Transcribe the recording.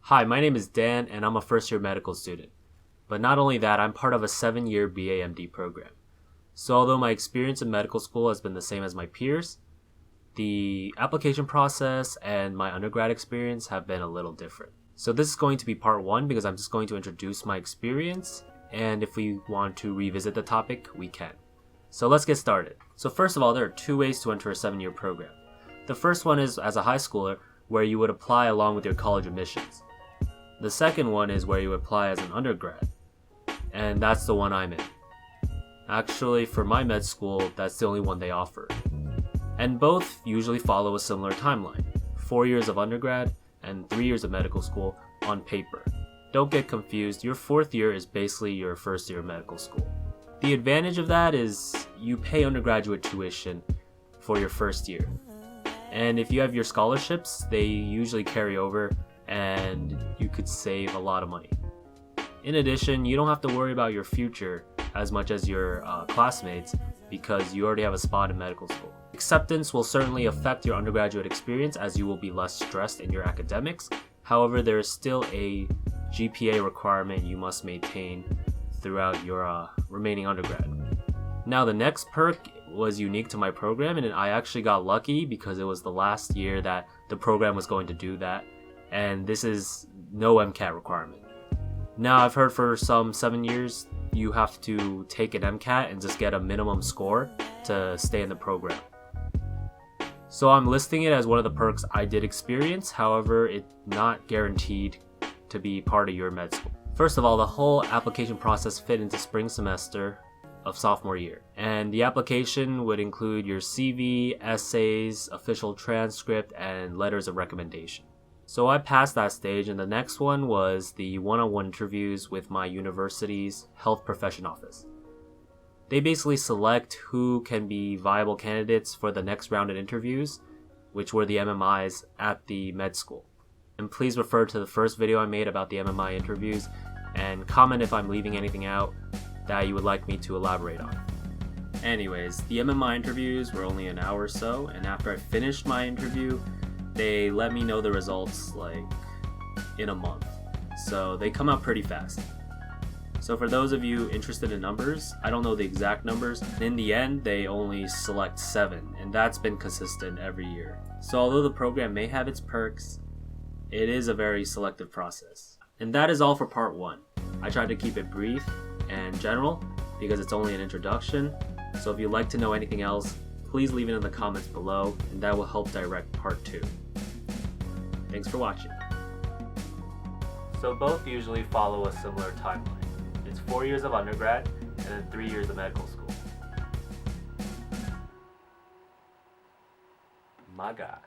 Hi, my name is Dan and I'm a first-year medical student. But not only that, I'm part of a 7-year BA/MD program. So although my experience in medical school has been the same as my peers, the application process and my undergrad experience have been a little different. So this is going to be part 1 because I'm just going to introduce my experience, and if we want to revisit the topic, we can. So let's get started. So first of all, there are 2 ways to enter a 7-year program. The first one is as a high schooler, where you would apply along with your college admissions. The second one is where you apply as an undergrad, and that's the one I'm in. Actually, for my med school, that's the only one they offer. And both usually follow a similar timeline, 4 years of undergrad and 3 years of medical school on paper. Don't get confused, your 4th year is basically your first year of medical school. The advantage of that is you pay undergraduate tuition for your first year. And if you have your scholarships, they usually carry over and you could save a lot of money. In addition, you don't have to worry about your future as much as your classmates because you already have a spot in medical school. Acceptance will certainly affect your undergraduate experience as you will be less stressed in your academics. However, there is still a GPA requirement you must maintain throughout your remaining undergrad. Now, the next perk was unique to my program, and I actually got lucky because it was the last year that the program was going to do that, and this is no MCAT requirement. Now, I've heard for some 7 years you have to take an MCAT and just get a minimum score to stay in the program. So I'm listing it as one of the perks I did experience, however, it's not guaranteed to be part of your med school. First of all, the whole application process fit into spring semester of sophomore year. And the application would include your CV, essays, official transcript, and letters of recommendation. So I passed that stage, and the next one was the one-on-one interviews with my university's health profession office. They basically select who can be viable candidates for the next round of interviews, which were the MMIs at the med school. And please refer to the first video I made about the MMI interviews and comment if I'm leaving anything out that you would like me to elaborate on. Anyways, the MMI interviews were only an hour or so, and after I finished my interview, they let me know the results in a month. So they come out pretty fast. So for those of you interested in numbers, I don't know the exact numbers. In the end, they only select 7, and that's been consistent every year. So although the program may have its perks, it is a very selective process. And that is all for part 1. I tried to keep it brief and general because it's only an introduction. So if you'd like to know anything else, please leave it in the comments below, and that will help direct part 2. Thanks for watching. So both usually follow a similar timeline. It's 4 years of undergrad and then 3 years of medical school. My God.